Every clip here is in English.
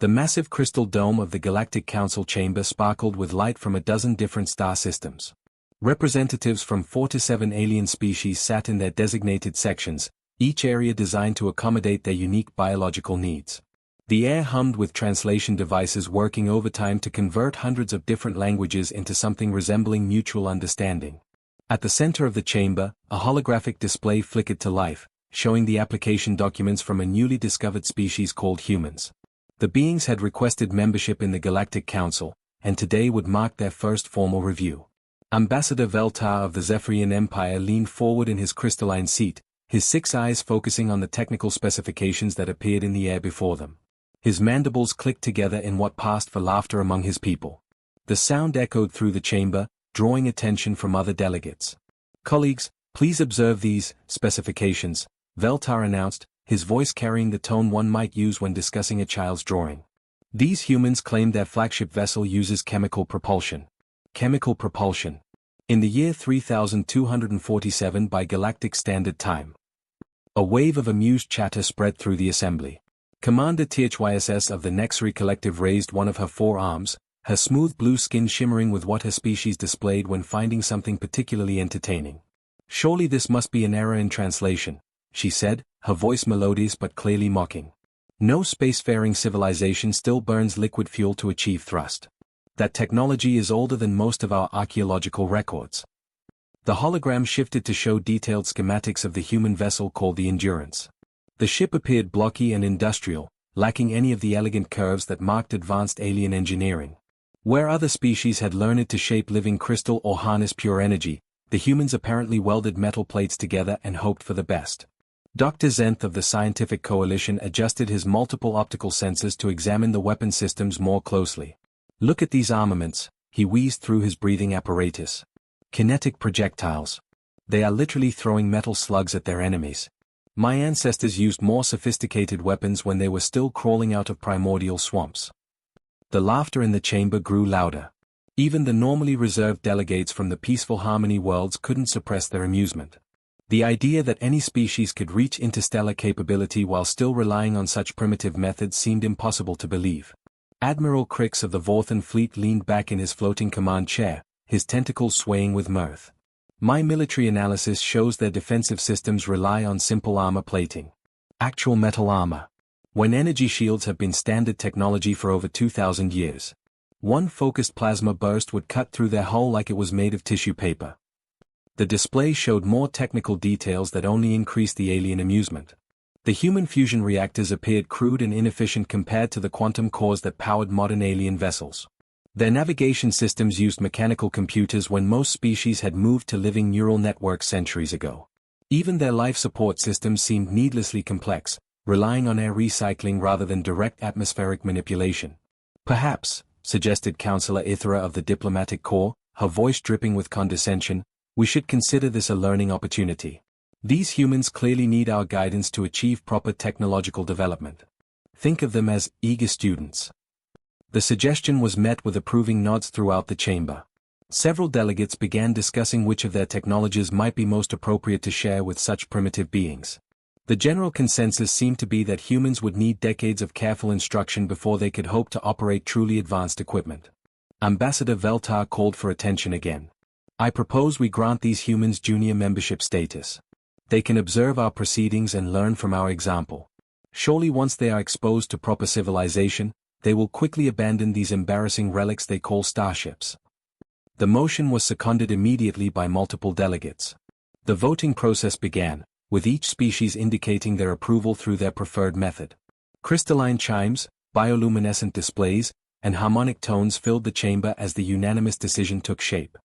The massive crystal dome of the Galactic Council chamber sparkled with light from a dozen different star systems. Representatives from 4 to 7 alien species sat in their designated sections, each area designed to accommodate their unique biological needs. The air hummed with translation devices working overtime to convert hundreds of different languages into something resembling mutual understanding. At the center of the chamber, a holographic display flickered to life, showing the application documents from a newly discovered species called humans. The beings had requested membership in the Galactic Council, and today would mark their first formal review. Ambassador Veltar of the Zephyrian Empire leaned forward in his crystalline seat, his 6 eyes focusing on the technical specifications that appeared in the air before them. His mandibles clicked together in what passed for laughter among his people. The sound echoed through the chamber, drawing attention from other delegates. "Colleagues, please observe these specifications," Veltar announced, his voice carrying the tone one might use when discussing a child's drawing. These humans claim their flagship vessel uses chemical propulsion. Chemical propulsion. In the year 3247 by Galactic Standard Time. A wave of amused chatter spread through the assembly. Commander THYSS of the Nexary Collective raised one of her 4 arms, her smooth blue skin shimmering with what her species displayed when finding something particularly entertaining. "Surely this must be an error in translation," she said, her voice melodious but clearly mocking. "No spacefaring civilization still burns liquid fuel to achieve thrust. That technology is older than most of our archaeological records." The hologram shifted to show detailed schematics of the human vessel called the Endurance. The ship appeared blocky and industrial, lacking any of the elegant curves that marked advanced alien engineering. Where other species had learned to shape living crystal or harness pure energy, the humans apparently welded metal plates together and hoped for the best. Dr. Zenth of the Scientific Coalition adjusted his multiple optical sensors to examine the weapon systems more closely. "Look at these armaments," he wheezed through his breathing apparatus. "Kinetic projectiles. They are literally throwing metal slugs at their enemies. My ancestors used more sophisticated weapons when they were still crawling out of primordial swamps." The laughter in the chamber grew louder. Even the normally reserved delegates from the peaceful harmony worlds couldn't suppress their amusement. The idea that any species could reach interstellar capability while still relying on such primitive methods seemed impossible to believe. Admiral Crix of the Vorthan fleet leaned back in his floating command chair, his tentacles swaying with mirth. "My military analysis shows their defensive systems rely on simple armor plating. Actual metal armor. When energy shields have been standard technology for over 2,000 years. One focused plasma burst would cut through their hull like it was made of tissue paper." The display showed more technical details that only increased the alien amusement. The human fusion reactors appeared crude and inefficient compared to the quantum cores that powered modern alien vessels. Their navigation systems used mechanical computers when most species had moved to living neural networks centuries ago. Even their life support systems seemed needlessly complex, relying on air recycling rather than direct atmospheric manipulation. "Perhaps," suggested Counselor Ithra of the Diplomatic Corps, her voice dripping with condescension, "we should consider this a learning opportunity. These humans clearly need our guidance to achieve proper technological development. Think of them as eager students." The suggestion was met with approving nods throughout the chamber. Several delegates began discussing which of their technologies might be most appropriate to share with such primitive beings. The general consensus seemed to be that humans would need decades of careful instruction before they could hope to operate truly advanced equipment. Ambassador Veltar called for attention again. "I propose we grant these humans junior membership status. They can observe our proceedings and learn from our example. Surely once they are exposed to proper civilization, they will quickly abandon these embarrassing relics they call starships." The motion was seconded immediately by multiple delegates. The voting process began, with each species indicating their approval through their preferred method. Crystalline chimes, bioluminescent displays, and harmonic tones filled the chamber as the unanimous decision took shape.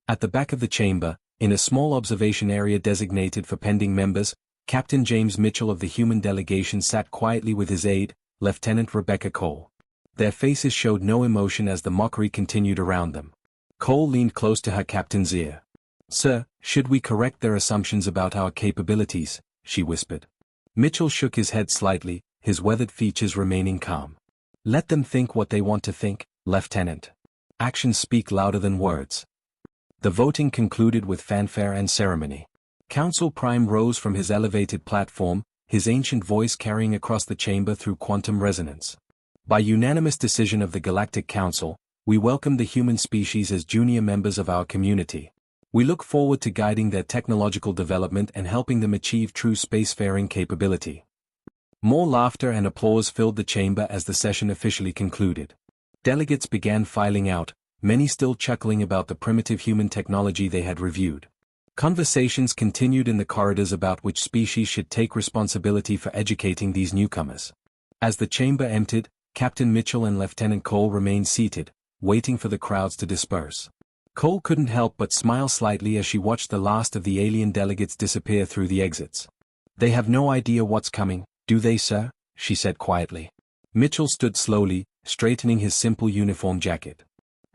At the back of the chamber, in a small observation area designated for pending members, Captain James Mitchell of the human delegation sat quietly with his aide, Lieutenant Rebecca Cole. Their faces showed no emotion as the mockery continued around them. Cole leaned close to her captain's ear. "Sir, should we correct their assumptions about our capabilities?" she whispered. Mitchell shook his head slightly, his weathered features remaining calm. "Let them think what they want to think, Lieutenant. Actions speak louder than words." The voting concluded with fanfare and ceremony. Council Prime rose from his elevated platform, his ancient voice carrying across the chamber through quantum resonance. By unanimous decision of the Galactic Council, we welcome the human species as junior members of our community. We look forward to guiding their technological development and helping them achieve true spacefaring capability. More laughter and applause filled the chamber as the session officially concluded. Delegates began filing out, many still chuckling about the primitive human technology they had reviewed. Conversations continued in the corridors about which species should take responsibility for educating these newcomers. As the chamber emptied, Captain Mitchell and Lieutenant Cole remained seated, waiting for the crowds to disperse. Cole couldn't help but smile slightly as she watched the last of the alien delegates disappear through the exits. "They have no idea what's coming, do they, sir?" she said quietly. Mitchell stood slowly, straightening his simple uniform jacket.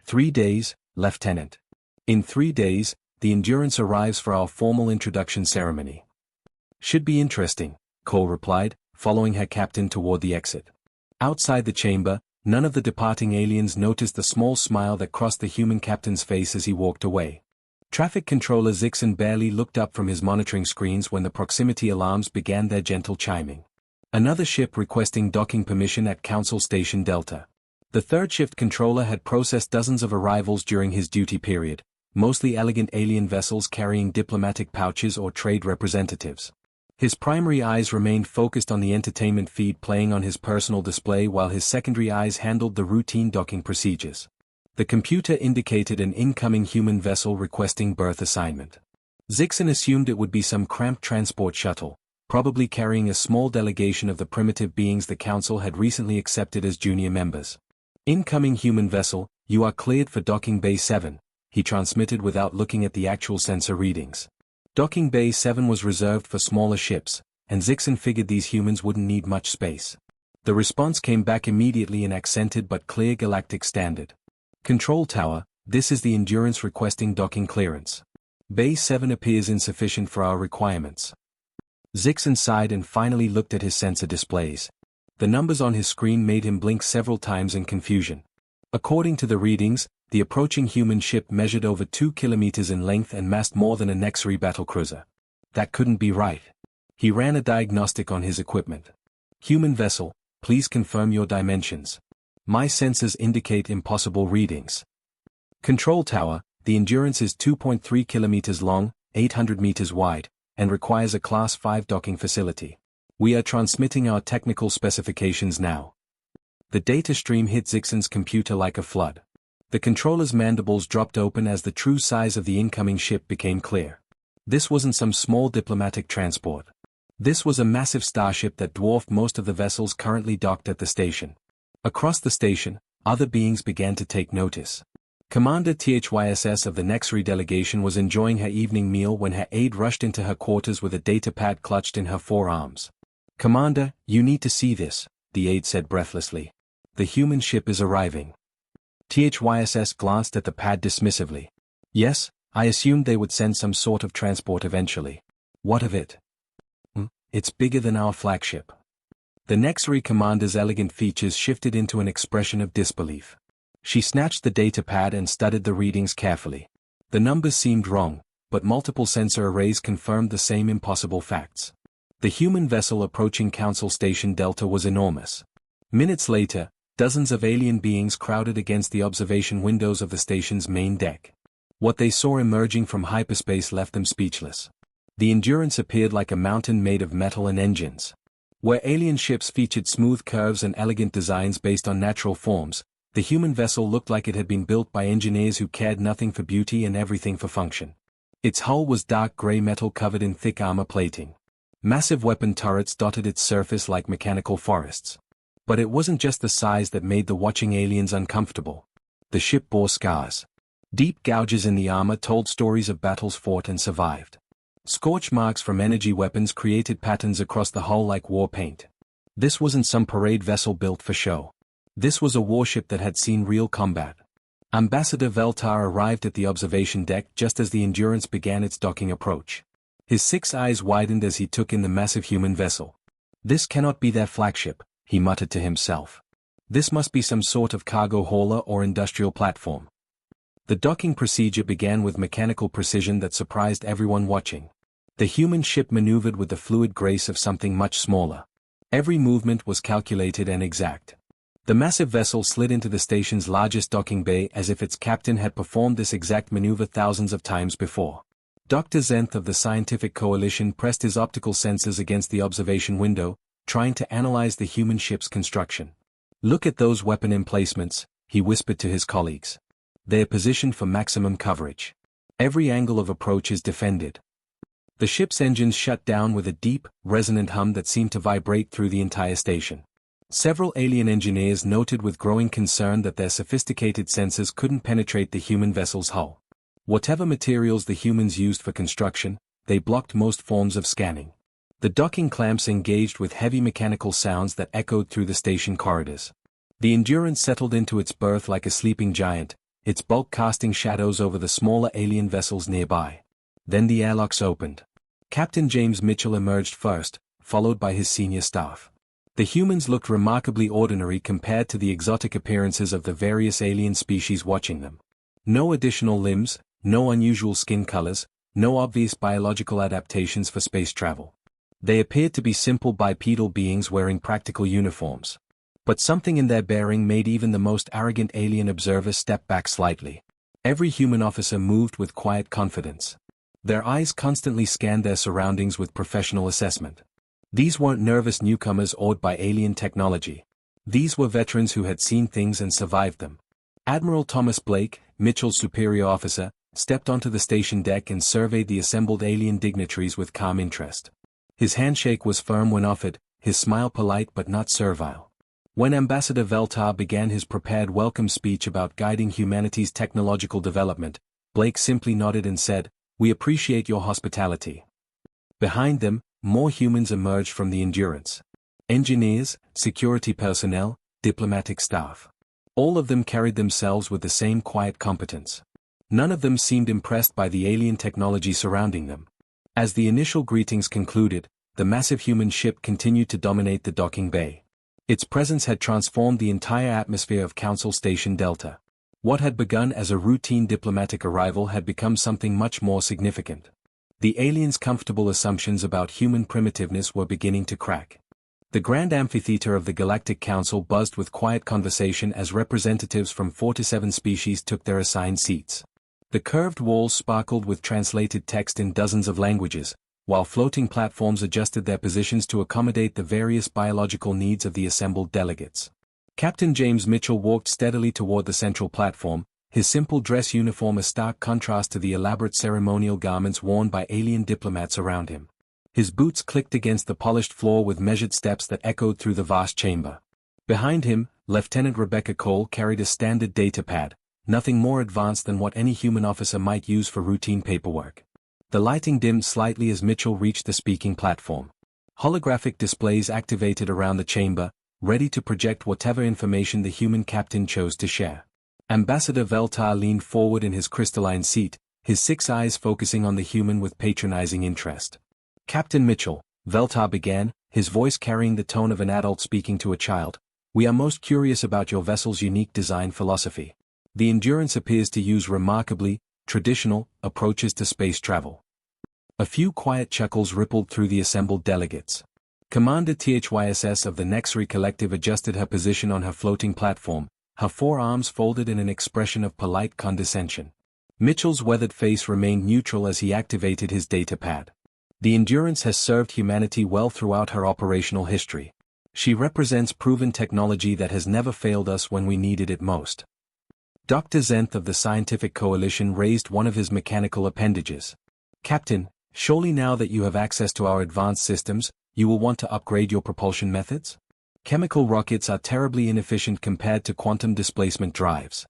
3 days, Lieutenant. In 3 days, the Endurance arrives for our formal introduction ceremony. "Should be interesting," Cole replied, following her captain toward the exit. Outside the chamber, none of the departing aliens noticed the small smile that crossed the human captain's face as he walked away. Traffic controller Zixon barely looked up from his monitoring screens when the proximity alarms began their gentle chiming. Another ship requesting docking permission at Council Station Delta. The third shift controller had processed dozens of arrivals during his duty period, mostly elegant alien vessels carrying diplomatic pouches or trade representatives. His primary eyes remained focused on the entertainment feed playing on his personal display while his secondary eyes handled the routine docking procedures. The computer indicated an incoming human vessel requesting berth assignment. Zixon assumed it would be some cramped transport shuttle, probably carrying a small delegation of the primitive beings the Council had recently accepted as junior members. "Incoming human vessel, you are cleared for Docking Bay 7, he transmitted without looking at the actual sensor readings. Docking Bay 7 was reserved for smaller ships, and Zixon figured these humans wouldn't need much space. The response came back immediately in accented but clear galactic standard. "Control tower, this is the Endurance requesting docking clearance. Bay 7 appears insufficient for our requirements." Zixon sighed and finally looked at his sensor displays. The numbers on his screen made him blink several times in confusion. According to the readings, the approaching human ship measured over 2 kilometers in length and massed more than a Nexri battlecruiser. That couldn't be right. He ran a diagnostic on his equipment. "Human vessel, please confirm your dimensions. My sensors indicate impossible readings." "Control tower, the Endurance is 2.3 kilometers long, 800 meters wide, and requires a Class 5 docking facility. We are transmitting our technical specifications now." The data stream hit Zixon's computer like a flood. The controller's mandibles dropped open as the true size of the incoming ship became clear. This wasn't some small diplomatic transport. This was a massive starship that dwarfed most of the vessels currently docked at the station. Across the station, other beings began to take notice. Commander THYSS of the Nexri delegation was enjoying her evening meal when her aide rushed into her quarters with a datapad clutched in her forearms. "Commander, you need to see this," the aide said breathlessly. "The human ship is arriving." THYSS glanced at the pad dismissively. "Yes, I assumed they would send some sort of transport eventually. What of it?" It's bigger than our flagship." The Nexri commander's elegant features shifted into an expression of disbelief. She snatched the datapad and studied the readings carefully. The numbers seemed wrong, but multiple sensor arrays confirmed the same impossible facts. The human vessel approaching Council Station Delta was enormous. Minutes later, dozens of alien beings crowded against the observation windows of the station's main deck. What they saw emerging from hyperspace left them speechless. The Endurance appeared like a mountain made of metal and engines. Where alien ships featured smooth curves and elegant designs based on natural forms, the human vessel looked like it had been built by engineers who cared nothing for beauty and everything for function. Its hull was dark gray metal covered in thick armor plating. Massive weapon turrets dotted its surface like mechanical forests. But it wasn't just the size that made the watching aliens uncomfortable. The ship bore scars. Deep gouges in the armor told stories of battles fought and survived. Scorch marks from energy weapons created patterns across the hull like war paint. This wasn't some parade vessel built for show. This was a warship that had seen real combat. Ambassador Veltar arrived at the observation deck just as the Endurance began its docking approach. His 6 eyes widened as he took in the massive human vessel. "This cannot be their flagship," he muttered to himself. "This must be some sort of cargo hauler or industrial platform." The docking procedure began with mechanical precision that surprised everyone watching. The human ship maneuvered with the fluid grace of something much smaller. Every movement was calculated and exact. The massive vessel slid into the station's largest docking bay as if its captain had performed this exact maneuver thousands of times before. Dr. Zenth of the Scientific Coalition pressed his optical sensors against the observation window, trying to analyze the human ship's construction. "Look at those weapon emplacements," he whispered to his colleagues. "They are positioned for maximum coverage. Every angle of approach is defended." The ship's engines shut down with a deep, resonant hum that seemed to vibrate through the entire station. Several alien engineers noted with growing concern that their sophisticated sensors couldn't penetrate the human vessel's hull. Whatever materials the humans used for construction, they blocked most forms of scanning. The docking clamps engaged with heavy mechanical sounds that echoed through the station corridors. The Endurance settled into its berth like a sleeping giant, its bulk casting shadows over the smaller alien vessels nearby. Then the airlocks opened. Captain James Mitchell emerged first, followed by his senior staff. The humans looked remarkably ordinary compared to the exotic appearances of the various alien species watching them. No additional limbs, no unusual skin colors, no obvious biological adaptations for space travel. They appeared to be simple bipedal beings wearing practical uniforms. But something in their bearing made even the most arrogant alien observer step back slightly. Every human officer moved with quiet confidence. Their eyes constantly scanned their surroundings with professional assessment. These weren't nervous newcomers awed by alien technology. These were veterans who had seen things and survived them. Admiral Thomas Blake, Mitchell's superior officer, stepped onto the station deck and surveyed the assembled alien dignitaries with calm interest. His handshake was firm when offered, his smile polite but not servile. When Ambassador Veltar began his prepared welcome speech about guiding humanity's technological development, Blake simply nodded and said, "We appreciate your hospitality." Behind them, more humans emerged from the Endurance. Engineers, security personnel, diplomatic staff. All of them carried themselves with the same quiet competence. None of them seemed impressed by the alien technology surrounding them. As the initial greetings concluded, the massive human ship continued to dominate the docking bay. Its presence had transformed the entire atmosphere of Council Station Delta. What had begun as a routine diplomatic arrival had become something much more significant. The aliens' comfortable assumptions about human primitiveness were beginning to crack. The grand amphitheater of the Galactic Council buzzed with quiet conversation as representatives from 47 species took their assigned seats. The curved walls sparkled with translated text in dozens of languages, while floating platforms adjusted their positions to accommodate the various biological needs of the assembled delegates. Captain James Mitchell walked steadily toward the central platform, his simple dress uniform a stark contrast to the elaborate ceremonial garments worn by alien diplomats around him. His boots clicked against the polished floor with measured steps that echoed through the vast chamber. Behind him, Lieutenant Rebecca Cole carried a standard data pad, nothing more advanced than what any human officer might use for routine paperwork. The lighting dimmed slightly as Mitchell reached the speaking platform. Holographic displays activated around the chamber, ready to project whatever information the human captain chose to share. Ambassador Veltar leaned forward in his crystalline seat, his 6 eyes focusing on the human with patronizing interest. "Captain Mitchell," Veltar began, his voice carrying the tone of an adult speaking to a child, "we are most curious about your vessel's unique design philosophy. The Endurance appears to use remarkably traditional approaches to space travel." A few quiet chuckles rippled through the assembled delegates. Commander THYSS of the Nexary Collective adjusted her position on her floating platform, her 4 arms folded in an expression of polite condescension. Mitchell's weathered face remained neutral as he activated his data pad. The Endurance has served humanity well throughout her operational history. She represents proven technology that has never failed us when we needed it most. Dr. Zenth of the Scientific Coalition raised one of his mechanical appendages. "Captain, surely now that you have access to our advanced systems, you will want to upgrade your propulsion methods? Chemical rockets are terribly inefficient compared to quantum displacement drives."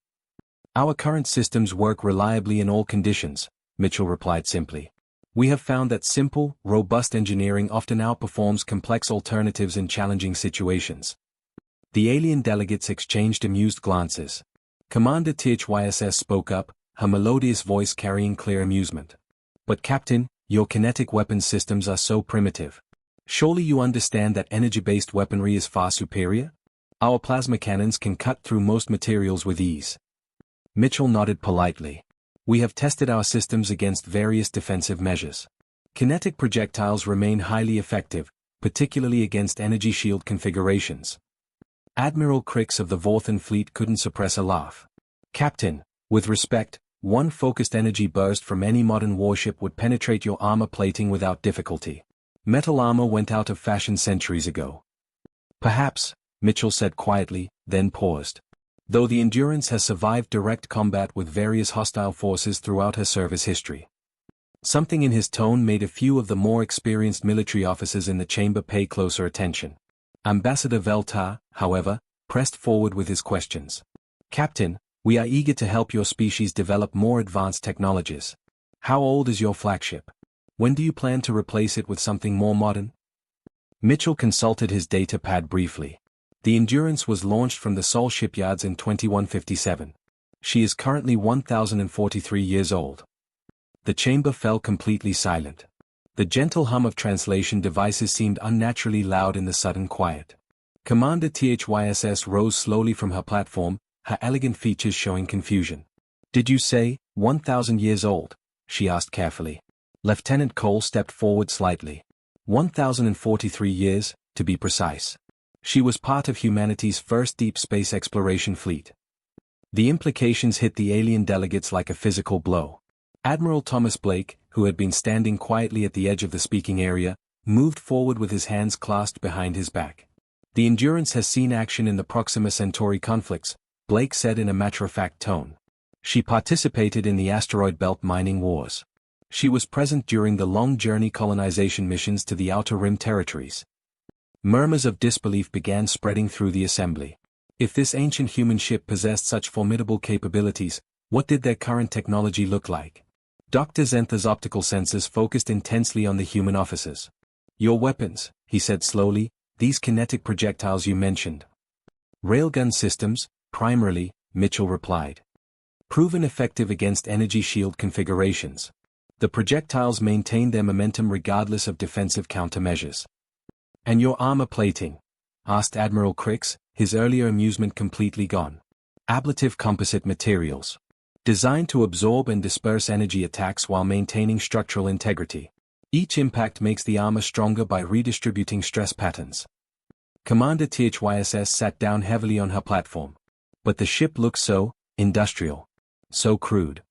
"Our current systems work reliably in all conditions," Mitchell replied simply. "We have found that simple, robust engineering often outperforms complex alternatives in challenging situations." The alien delegates exchanged amused glances. Commander THYSS spoke up, her melodious voice carrying clear amusement. "But Captain, your kinetic weapons systems are so primitive. Surely you understand that energy-based weaponry is far superior? Our plasma cannons can cut through most materials with ease." Mitchell nodded politely. "We have tested our systems against various defensive measures. Kinetic projectiles remain highly effective, particularly against energy shield configurations." Admiral Crix of the Vorthan fleet couldn't suppress a laugh. Captain, with respect, one focused energy burst from any modern warship would penetrate your armor plating without difficulty. Metal armor went out of fashion centuries ago. Perhaps, Mitchell said quietly, then paused. Though the Endurance has survived direct combat with various hostile forces throughout her service history. Something in his tone made a few of the more experienced military officers in the chamber pay closer attention. Ambassador Veltar, however, pressed forward with his questions. Captain, we are eager to help your species develop more advanced technologies. How old is your flagship? When do you plan to replace it with something more modern? Mitchell consulted his data pad briefly. The Endurance was launched from the Sol shipyards in 2157. She is currently 1,043 years old. The chamber fell completely silent. The gentle hum of translation devices seemed unnaturally loud in the sudden quiet. Commander THYSS rose slowly from her platform, her elegant features showing confusion. Did you say, 1,000 years old? She asked carefully. Lieutenant Cole stepped forward slightly. 1,043 years, to be precise. She was part of humanity's first deep space exploration fleet. The implications hit the alien delegates like a physical blow. Admiral Thomas Blake, who had been standing quietly at the edge of the speaking area, moved forward with his hands clasped behind his back. The Endurance has seen action in the Proxima Centauri conflicts, Blake said in a matter-of-fact tone. She participated in the asteroid belt mining wars. She was present during the long-journey colonization missions to the Outer Rim territories. Murmurs of disbelief began spreading through the assembly. If this ancient human ship possessed such formidable capabilities, what did their current technology look like? Dr. Zentha's optical sensors focused intensely on the human officers. Your weapons, he said slowly, these kinetic projectiles you mentioned. Railgun systems, primarily, Mitchell replied. Proven effective against energy shield configurations. The projectiles maintained their momentum regardless of defensive countermeasures. And your armor plating? Asked Admiral Crix, his earlier amusement completely gone. Ablative composite materials. Designed to absorb and disperse energy attacks while maintaining structural integrity. Each impact makes the armor stronger by redistributing stress patterns. Commander THYSS sat down heavily on her platform. But the ship looked so industrial. So crude.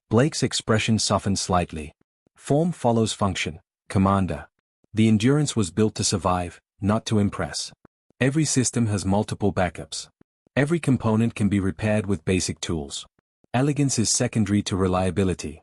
Blake's expression softened slightly. Form follows function, Commander. The Endurance was built to survive, not to impress. Every system has multiple backups. Every component can be repaired with basic tools. Elegance is secondary to reliability.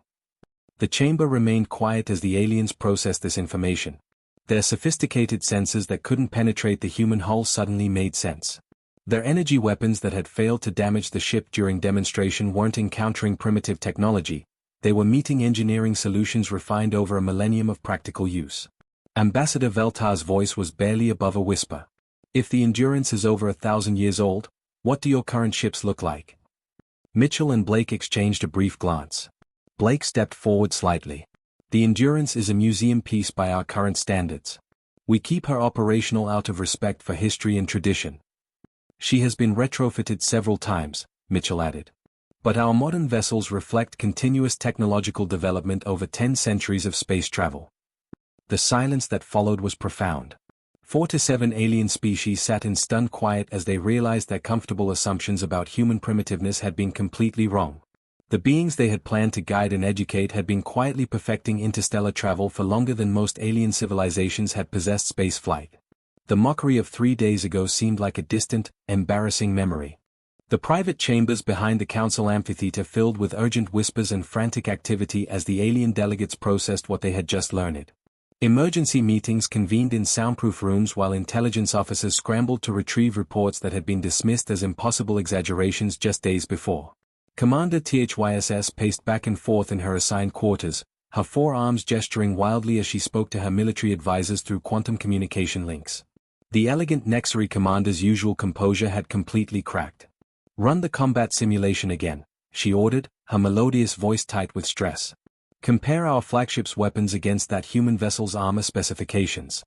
The chamber remained quiet as the aliens processed this information. Their sophisticated sensors that couldn't penetrate the human hull suddenly made sense. Their energy weapons that had failed to damage the ship during demonstration weren't encountering primitive technology, they were meeting engineering solutions refined over a millennium of practical use. Ambassador Veltar's voice was barely above a whisper. If the Endurance is over 1,000 years old, what do your current ships look like? Mitchell and Blake exchanged a brief glance. Blake stepped forward slightly. The Endurance is a museum piece by our current standards. We keep her operational out of respect for history and tradition. She has been retrofitted several times, Mitchell added. But our modern vessels reflect continuous technological development over 10 centuries of space travel. The silence that followed was profound. 4 to 7 alien species sat in stunned quiet as they realized their comfortable assumptions about human primitiveness had been completely wrong. The beings they had planned to guide and educate had been quietly perfecting interstellar travel for longer than most alien civilizations had possessed space flight. The mockery of 3 days ago seemed like a distant, embarrassing memory. The private chambers behind the council amphitheater filled with urgent whispers and frantic activity as the alien delegates processed what they had just learned. Emergency meetings convened in soundproof rooms while intelligence officers scrambled to retrieve reports that had been dismissed as impossible exaggerations just days before. Commander THYSS paced back and forth in her assigned quarters, her forearms gesturing wildly as she spoke to her military advisors through quantum communication links. The elegant Nexari commander's usual composure had completely cracked. Run the combat simulation again, she ordered, her melodious voice tight with stress. Compare our flagship's weapons against that human vessel's armor specifications.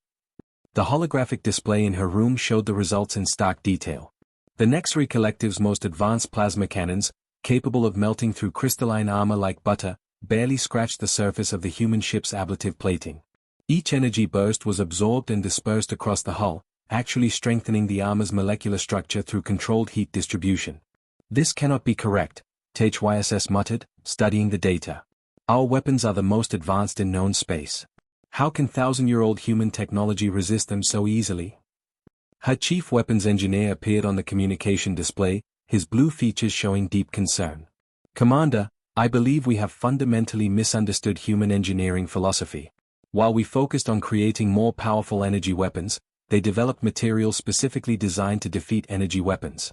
The holographic display in her room showed the results in stark detail. The Nexari Collective's most advanced plasma cannons, capable of melting through crystalline armor like butter, barely scratched the surface of the human ship's ablative plating. Each energy burst was absorbed and dispersed across the hull, actually strengthening the armor's molecular structure through controlled heat distribution. This cannot be correct, HYSS muttered, studying the data. Our weapons are the most advanced in known space. How can thousand-year-old human technology resist them so easily? Her chief weapons engineer appeared on the communication display, his blue features showing deep concern. Commander, I believe we have fundamentally misunderstood human engineering philosophy. While we focused on creating more powerful energy weapons, they developed materials specifically designed to defeat energy weapons.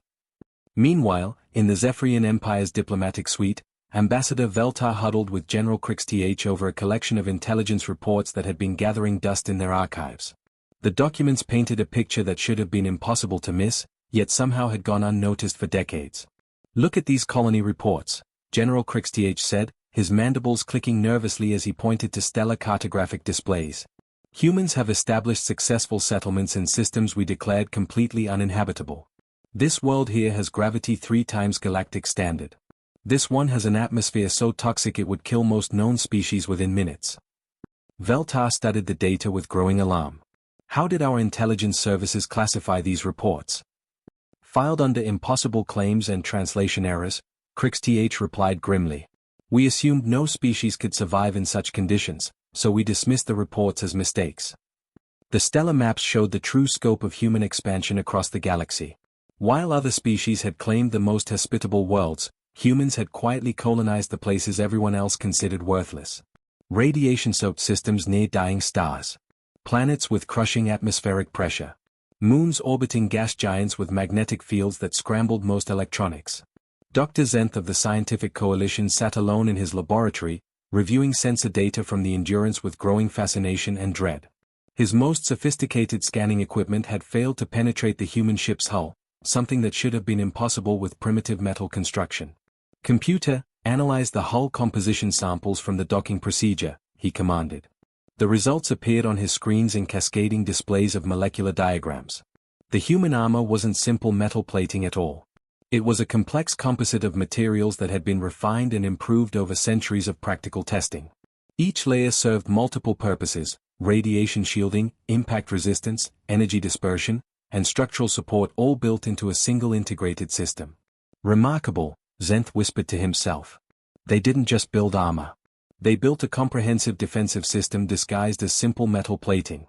Meanwhile, in the Zephyrian Empire's diplomatic suite, Ambassador Veltar huddled with General Krix over a collection of intelligence reports that had been gathering dust in their archives. The documents painted a picture that should have been impossible to miss, yet somehow had gone unnoticed for decades. Look at these colony reports, General Krix said, his mandibles clicking nervously as he pointed to stellar cartographic displays. Humans have established successful settlements in systems we declared completely uninhabitable. This world here has gravity 3 times galactic standard. This one has an atmosphere so toxic it would kill most known species within minutes. Veltar studied the data with growing alarm. How did our intelligence services classify these reports? Filed under impossible claims and translation errors, Krix replied grimly. We assumed no species could survive in such conditions, so we dismissed the reports as mistakes. The stellar maps showed the true scope of human expansion across the galaxy. While other species had claimed the most hospitable worlds, humans had quietly colonized the places everyone else considered worthless. Radiation-soaked systems near dying stars. Planets with crushing atmospheric pressure. Moons orbiting gas giants with magnetic fields that scrambled most electronics. Dr. Zenth of the Scientific Coalition sat alone in his laboratory, reviewing sensor data from the Endurance with growing fascination and dread. His most sophisticated scanning equipment had failed to penetrate the human ship's hull, something that should have been impossible with primitive metal construction. Computer, analyze the hull composition samples from the docking procedure, he commanded. The results appeared on his screens in cascading displays of molecular diagrams. The human armor wasn't simple metal plating at all. It was a complex composite of materials that had been refined and improved over centuries of practical testing. Each layer served multiple purposes: radiation shielding, impact resistance, energy dispersion, and structural support, all built into a single integrated system. Remarkable, Zenth whispered to himself. They didn't just build armor. They built a comprehensive defensive system disguised as simple metal plating.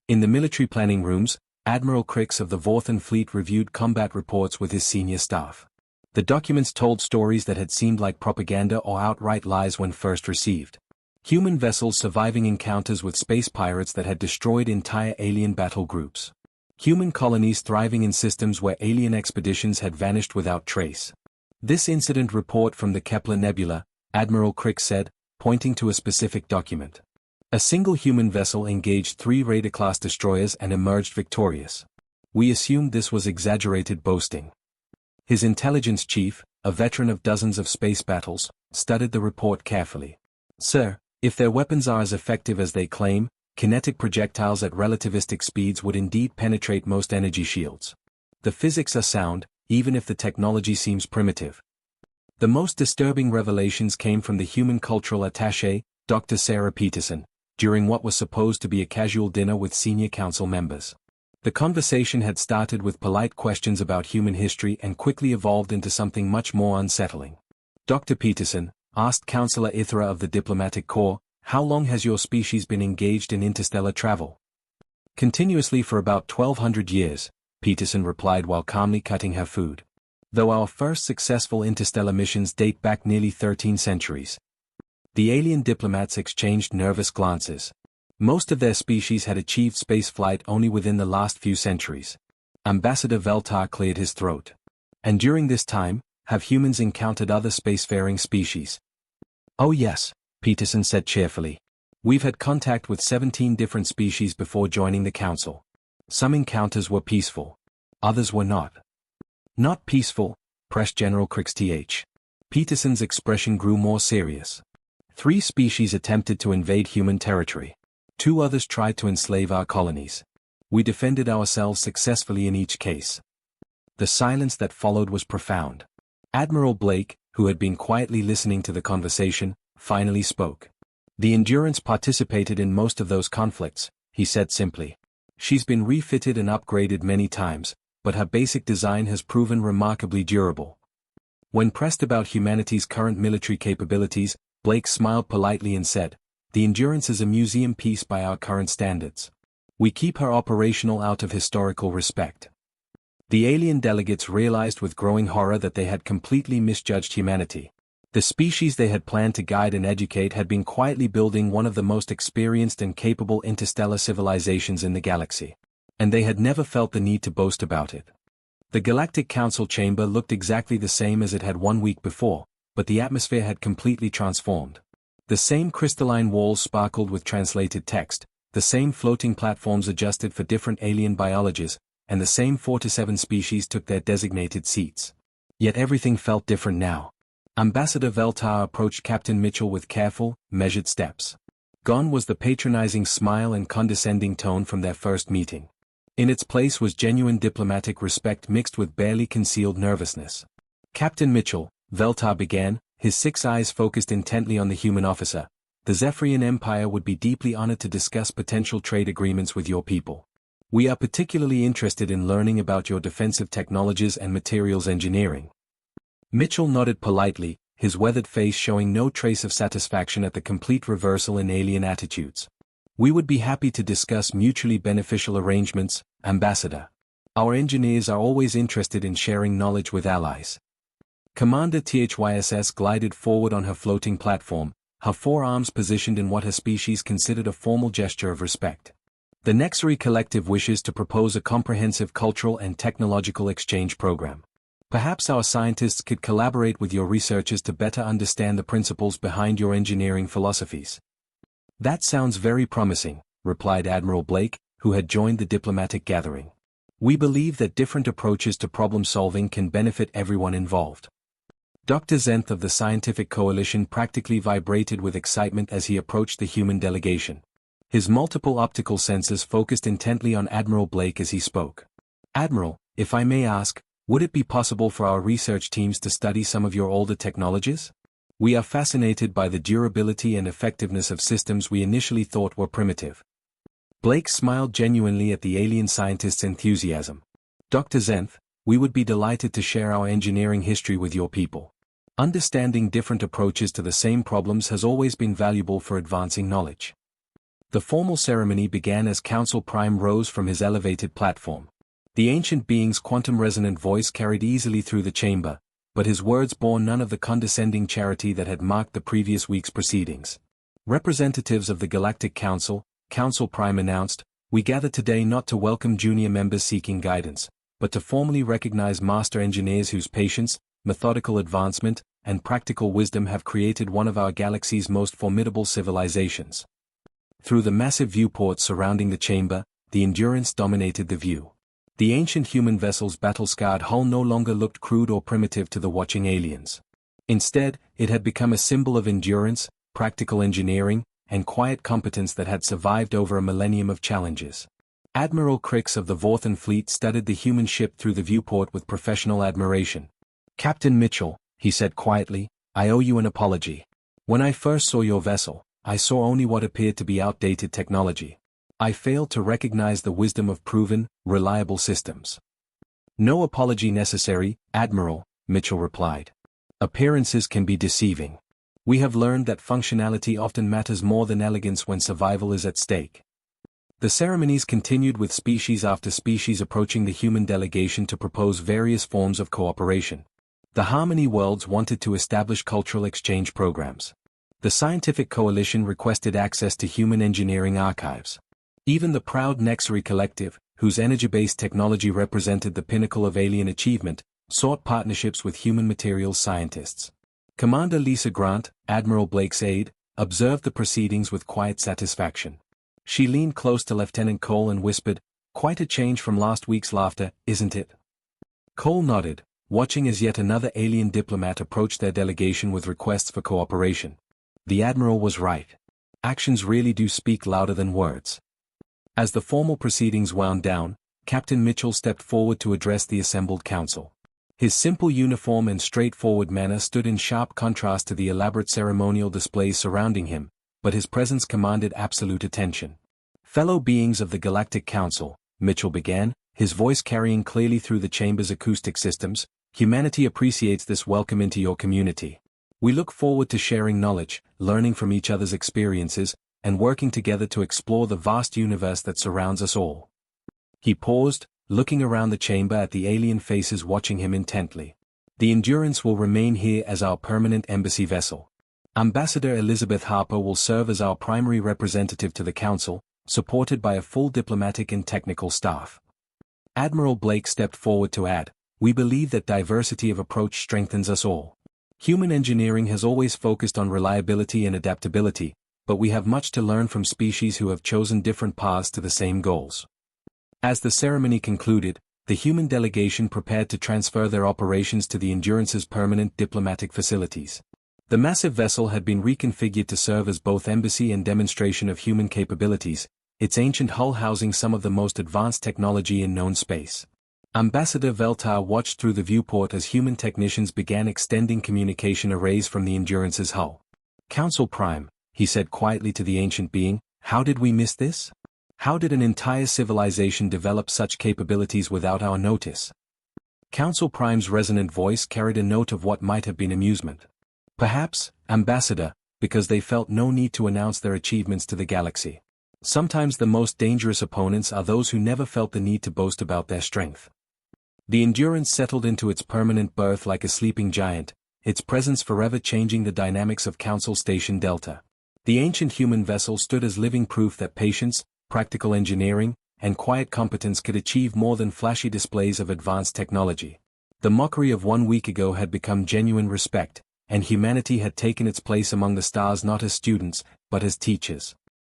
In the military planning rooms, Admiral Krix of the Vorthan Fleet reviewed combat reports with his senior staff. The documents told stories that had seemed like propaganda or outright lies when first received. Human vessels surviving encounters with space pirates that had destroyed entire alien battle groups. Human colonies thriving in systems where alien expeditions had vanished without trace. This incident report from the Kepler Nebula, Admiral Krix said, pointing to a specific document. A single human vessel engaged 3 Raider-class destroyers and emerged victorious. We assumed this was exaggerated boasting. His intelligence chief, a veteran of dozens of space battles, studied the report carefully. Sir, if their weapons are as effective as they claim, kinetic projectiles at relativistic speeds would indeed penetrate most energy shields. The physics are sound, even if the technology seems primitive. The most disturbing revelations came from the human cultural attaché, Dr. Sarah Peterson, during what was supposed to be a casual dinner with senior council members. The conversation had started with polite questions about human history and quickly evolved into something much more unsettling. Dr. Peterson asked Counselor Ithra of the Diplomatic Corps, "How long has your species been engaged in interstellar travel?" "Continuously for about 1200 years, Peterson replied while calmly cutting her food. "Though our first successful interstellar missions date back nearly 13 centuries. The alien diplomats exchanged nervous glances. Most of their species had achieved spaceflight only within the last few centuries. Ambassador Veltar cleared his throat. And during this time, have humans encountered other spacefaring species? "Oh yes," Peterson said cheerfully. "We've had contact with 17 different species before joining the Council. Some encounters were peaceful. Others were not." "Not peaceful," pressed General Krix. Peterson's expression grew more serious. 3 species attempted to invade human territory. 2 others tried to enslave our colonies. We defended ourselves successfully in each case. The silence that followed was profound. Admiral Blake, who had been quietly listening to the conversation, finally spoke. "The Endurance participated in most of those conflicts," he said simply. She's been refitted and upgraded many times, but her basic design has proven remarkably durable. When pressed about humanity's current military capabilities, Blake smiled politely and said, "The Endurance is a museum piece by our current standards. We keep her operational out of historical respect." The alien delegates realized with growing horror that they had completely misjudged humanity. The species they had planned to guide and educate had been quietly building one of the most experienced and capable interstellar civilizations in the galaxy. And they had never felt the need to boast about it. The Galactic Council chamber looked exactly the same as it had 1 week before, but the atmosphere had completely transformed. The same crystalline walls sparkled with translated text, the same floating platforms adjusted for different alien biologies, and the same 4 to 7 species took their designated seats. Yet everything felt different now. Ambassador Veltar approached Captain Mitchell with careful, measured steps. Gone was the patronizing smile and condescending tone from their first meeting. In its place was genuine diplomatic respect mixed with barely concealed nervousness. "Captain Mitchell," Veltar began, his 6 eyes focused intently on the human officer, "the Zephyrian Empire would be deeply honored to discuss potential trade agreements with your people. We are particularly interested in learning about your defensive technologies and materials engineering." Mitchell nodded politely, his weathered face showing no trace of satisfaction at the complete reversal in alien attitudes. "We would be happy to discuss mutually beneficial arrangements, Ambassador. Our engineers are always interested in sharing knowledge with allies." Commander THYSS glided forward on her floating platform, her 4 arms positioned in what her species considered a formal gesture of respect. "The Nexary Collective wishes to propose a comprehensive cultural and technological exchange program. Perhaps our scientists could collaborate with your researchers to better understand the principles behind your engineering philosophies." "That sounds very promising," replied Admiral Blake, who had joined the diplomatic gathering. "We believe that different approaches to problem solving can benefit everyone involved." Dr. Zenth of the Scientific Coalition practically vibrated with excitement as he approached the human delegation. His multiple optical senses focused intently on Admiral Blake as he spoke. "Admiral, if I may ask, would it be possible for our research teams to study some of your older technologies? We are fascinated by the durability and effectiveness of systems we initially thought were primitive." Blake smiled genuinely at the alien scientist's enthusiasm. "Dr. Zenth, we would be delighted to share our engineering history with your people. Understanding different approaches to the same problems has always been valuable for advancing knowledge." The formal ceremony began as Council Prime rose from his elevated platform. The ancient being's quantum-resonant voice carried easily through the chamber, but his words bore none of the condescending charity that had marked the previous week's proceedings. "Representatives of the Galactic Council," Council Prime announced, "we gather today not to welcome junior members seeking guidance, but to formally recognize master engineers whose patience, methodical advancement, and practical wisdom have created one of our galaxy's most formidable civilizations." Through the massive viewports surrounding the chamber, the Endurance dominated the view. The ancient human vessel's battle-scarred hull no longer looked crude or primitive to the watching aliens. Instead, it had become a symbol of endurance, practical engineering, and quiet competence that had survived over a millennium of challenges. Admiral Crix of the Vorthan Fleet studied the human ship through the viewport with professional admiration. "Captain Mitchell," he said quietly, "I owe you an apology. When I first saw your vessel, I saw only what appeared to be outdated technology. I failed to recognize the wisdom of proven, reliable systems." "No apology necessary, Admiral," Mitchell replied. "Appearances can be deceiving. We have learned that functionality often matters more than elegance when survival is at stake." The ceremonies continued with species after species approaching the human delegation to propose various forms of cooperation. The Harmony Worlds wanted to establish cultural exchange programs. The Scientific Coalition requested access to human engineering archives. Even the proud Nexary Collective, whose energy-based technology represented the pinnacle of alien achievement, sought partnerships with human materials scientists. Commander Lisa Grant, Admiral Blake's aide, observed the proceedings with quiet satisfaction. She leaned close to Lieutenant Cole and whispered, "Quite a change from last week's laughter, isn't it?" Cole nodded, watching as yet another alien diplomat approached their delegation with requests for cooperation. The Admiral was right. Actions really do speak louder than words. As the formal proceedings wound down, Captain Mitchell stepped forward to address the assembled council. His simple uniform and straightforward manner stood in sharp contrast to the elaborate ceremonial displays surrounding him, but his presence commanded absolute attention. Fellow beings of the Galactic Council, Mitchell began, his voice carrying clearly through the chamber's acoustic systems, humanity appreciates this welcome into your community. We look forward to sharing knowledge, learning from each other's experiences, and working together to explore the vast universe that surrounds us all. He paused, looking around the chamber at the alien faces watching him intently. The Endurance will remain here as our permanent embassy vessel. Ambassador Elizabeth Harper will serve as our primary representative to the Council, supported by a full diplomatic and technical staff. Admiral Blake stepped forward to add, "We believe that diversity of approach strengthens us all. Human engineering has always focused on reliability and adaptability, but we have much to learn from species who have chosen different paths to the same goals." As the ceremony concluded, the human delegation prepared to transfer their operations to the Endurance's permanent diplomatic facilities. The massive vessel had been reconfigured to serve as both embassy and demonstration of human capabilities, its ancient hull housing some of the most advanced technology in known space. Ambassador Veltar watched through the viewport as human technicians began extending communication arrays from the Endurance's hull. "Council Prime," he said quietly to the ancient being, "how did we miss this? How did an entire civilization develop such capabilities without our notice?" Council Prime's resonant voice carried a note of what might have been amusement. "Perhaps, Ambassador, because they felt no need to announce their achievements to the galaxy. Sometimes the most dangerous opponents are those who never felt the need to boast about their strength." The Endurance settled into its permanent berth like a sleeping giant, its presence forever changing the dynamics of Council Station Delta. The ancient human vessel stood as living proof that patience, practical engineering, and quiet competence could achieve more than flashy displays of advanced technology. The mockery of 1 week ago had become genuine respect, and humanity had taken its place among the stars not as students, but as teachers.